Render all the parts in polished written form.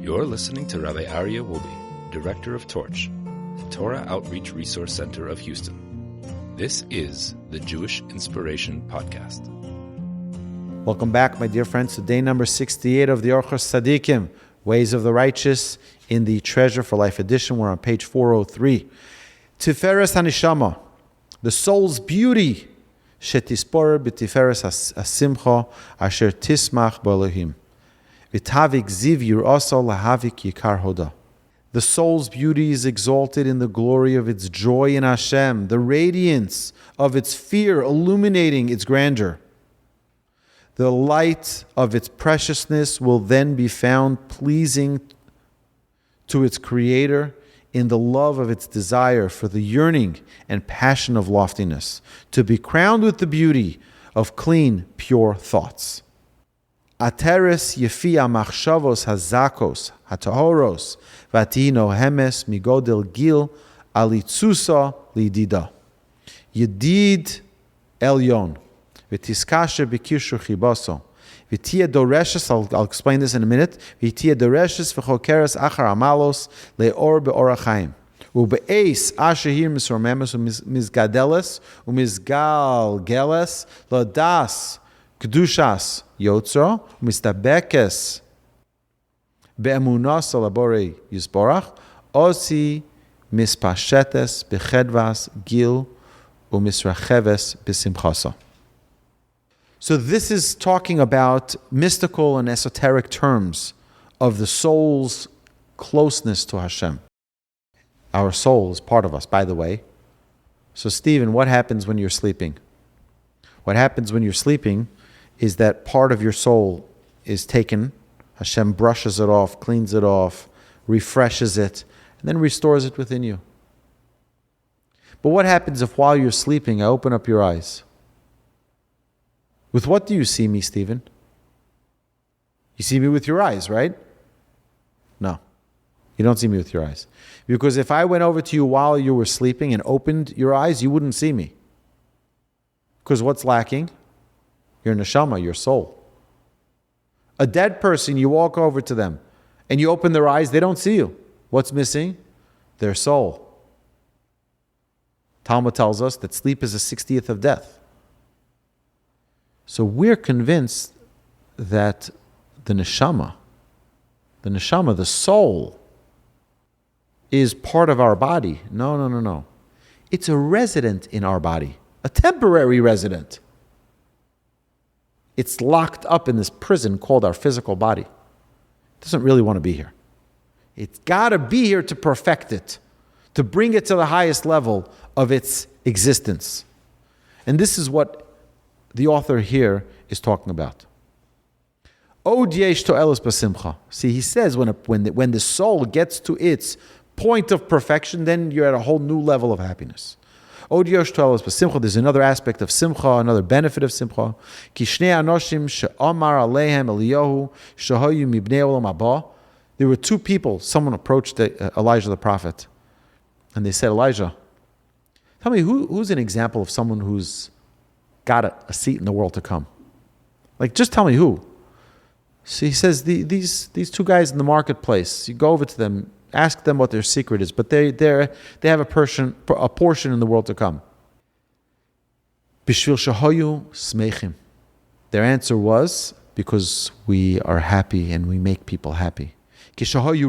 You're listening to Rabbi Aryeh Wolbe, Director of Torch, the Torah Outreach Resource Center of Houston. This is the Jewish Inspiration Podcast. Welcome back, my dear friends, to day number 68 of the Orchos Tzaddikim, Ways of the Righteous, in the Treasure for Life edition. We're on page 403. Tiferes HaNishama, the soul's beauty, shetispor b'tiferes hasimcha asher tismach b'Elohim. V'tavik ziv yir'asa lahavik yikar hoda. The soul's beauty is exalted in the glory of its joy in Hashem, the radiance of its fear illuminating its grandeur. The light of its preciousness will then be found pleasing to its Creator in the love of its desire for the yearning and passion of loftiness, to be crowned with the beauty of clean, pure thoughts. Ateres yefia machshavos hazakos hatahoros vatino hemes migodel gil alitzusa lidida. Yedid elyon v'tiskasher b'kirshu chibaso v'tia doreshes. I'll explain this in a minute. V'tia doreshes v'chokeres achar amalos leor be'orachaim ube'eis ashehir misormemes umizgadeles umizgalgeles ladas kedushas yotzro mistabekes be'emunas alaborei yisborach osi mispashetes bechedvas gil umisracheves b'simchasa. So this is talking about mystical and esoteric terms of the soul's closeness to Hashem. Our soul is part of us, by the way. So Stephen, what happens when you're sleeping? What happens when you're sleeping is that part of your soul is taken. Hashem brushes it off, cleans it off, refreshes it, and then restores it within you. But what happens if while you're sleeping, I open up your eyes? With what do you see me, Stephen? You see me with your eyes, right? No. You don't see me with your eyes. Because if I went over to you while you were sleeping and opened your eyes, you wouldn't see me. Because what's lacking? Your neshama, your soul. A dead person, you walk over to them and you open their eyes, they don't see you. What's missing? Their soul. Talmud tells us that sleep is a 60th of death. So we're convinced that the neshama, the soul, is part of our body. No. It's a resident in our body, a temporary resident. It's locked up in this prison called our physical body. It doesn't really want to be here. It's got to be here to perfect it, to bring it to the highest level of its existence. And this is what the author here is talking about. Od yesh to'elos b'simcha. See, he says when the soul gets to its point of perfection, then you're at a whole new level of happiness. Od yesh to'elos b'simcha. There's another aspect of simcha, another benefit of simcha. Ki shnei anoshim she'amar aleihem Eliyahu shehayu mibnei olam haba. There were two people. Someone approached Elijah the prophet, and they said, Elijah, tell me who's an example of someone who's got a seat in the world to come. Like, just tell me who. So he says, these two guys in the marketplace, you go over to them, ask them what their secret is, but they have a portion in the world to come. Bishvil shahoyu smeichim. Their answer was, because we are happy and we make people happy. So when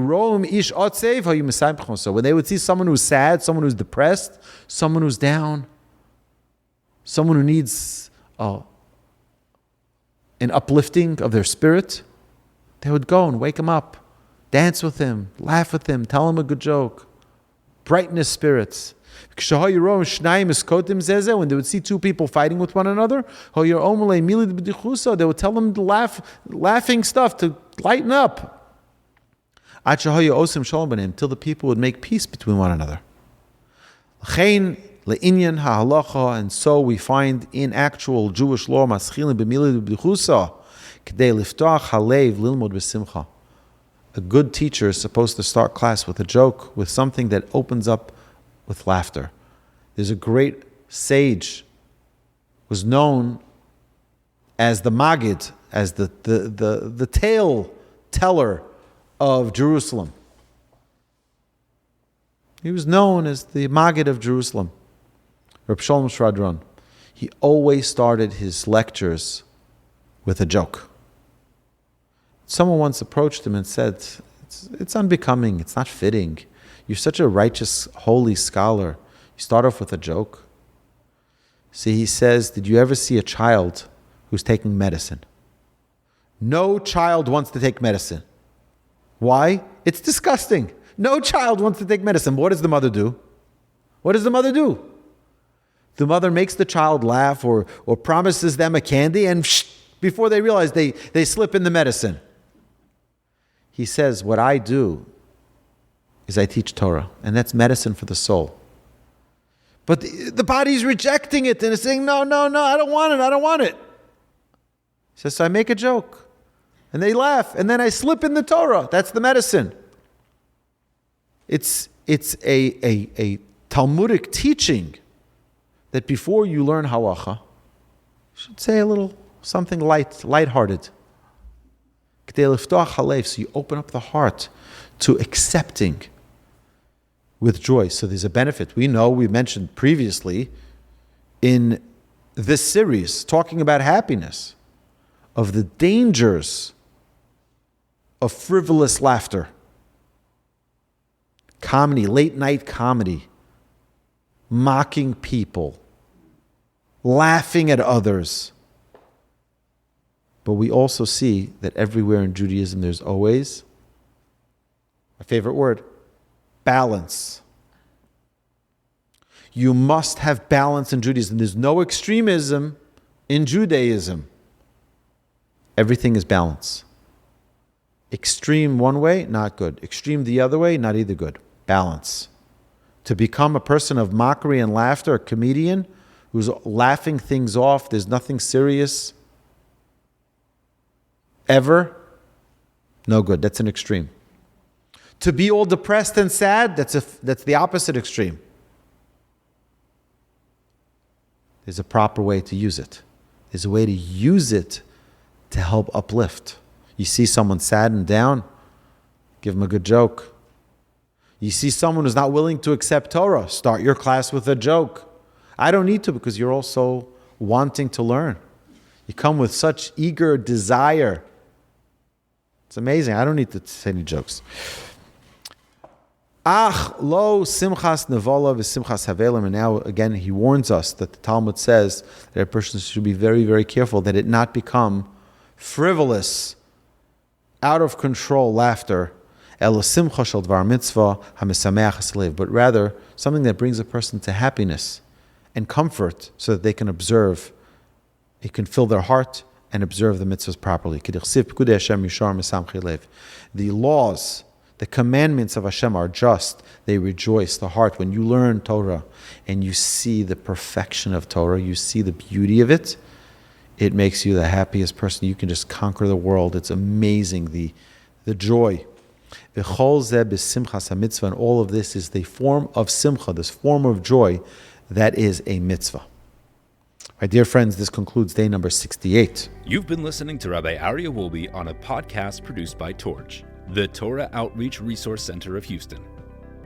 they would see someone who's sad, someone who's depressed, someone who's down, someone who needs an uplifting of their spirit, they would go and wake him up, dance with him, laugh with him, tell him a good joke, brighten his spirits. When they would see two people fighting with one another, they would tell them to laughing stuff to lighten up. Until the people would make peace between one another. And so we find in actual Jewish law, a good teacher is supposed to start class with a joke, with something that opens up with laughter. There's a great sage, was known as the Magid, as the tale teller of Jerusalem. He was known as the Magid of Jerusalem, Reb Shalom Shradron. He always started his lectures with a joke. Someone once approached him and said, it's unbecoming, it's not fitting. You're such a righteous, holy scholar. You start off with a joke. See, he says, did you ever see a child who's taking medicine? No child wants to take medicine. Why? It's disgusting. No child wants to take medicine. But what does the mother do? What does the mother do? The mother makes the child laugh or promises them a candy, and before they realize, they slip in the medicine. He says, what I do is I teach Torah, and that's medicine for the soul. But the body's rejecting it, and it's saying, no, I don't want it. He says, so I make a joke. And they laugh, and then I slip in the Torah. That's the medicine. It's a Talmudic teaching that before you learn halacha, you should say a little something lighthearted. So you open up the heart to accepting with joy. So there's a benefit. We mentioned previously in this series, talking about happiness, of the dangers of frivolous laughter. Comedy, late night comedy, mocking people, laughing at others. But we also see that everywhere in Judaism there's always, my favorite word, balance. You must have balance in Judaism. There's no extremism in Judaism. Everything is balance. Extreme one way, not good. Extreme the other way, not either good. Balance. To become a person of mockery and laughter, a comedian who's laughing things off, there's nothing serious ever, no good. That's an extreme. To be all depressed and sad, that's the opposite extreme. There's a proper way to use it. There's a way to use it to help uplift. You see someone sad and down, give them a good joke. You see someone who's not willing to accept Torah, start your class with a joke. I don't need to, because you're also wanting to learn. You come with such eager desire. It's amazing. I don't need to say any jokes. Ach lo simchas nevola v'simchas havelim. And now again he warns us that the Talmud says that a person should be very, very careful that it not become frivolous, out of control laughter, but rather something that brings a person to happiness and comfort, so that they can observe, it can fill their heart and observe the mitzvahs properly. The laws, the commandments of Hashem are just. They rejoice the heart. When you learn Torah and you see the perfection of Torah, you see the beauty of it, it makes you the happiest person. You can just conquer the world. It's amazing, the joy. And all of this is the form of simcha, this form of joy that is a mitzvah. My dear friends, this concludes day number 68. You've been listening to Rabbi Aryeh Wolbe on a podcast produced by Torch, the Torah Outreach Resource Center of Houston.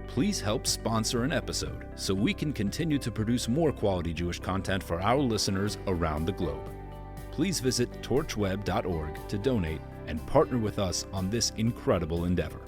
Please help sponsor an episode so we can continue to produce more quality Jewish content for our listeners around the globe. Please visit torchweb.org to donate and partner with us on this incredible endeavor.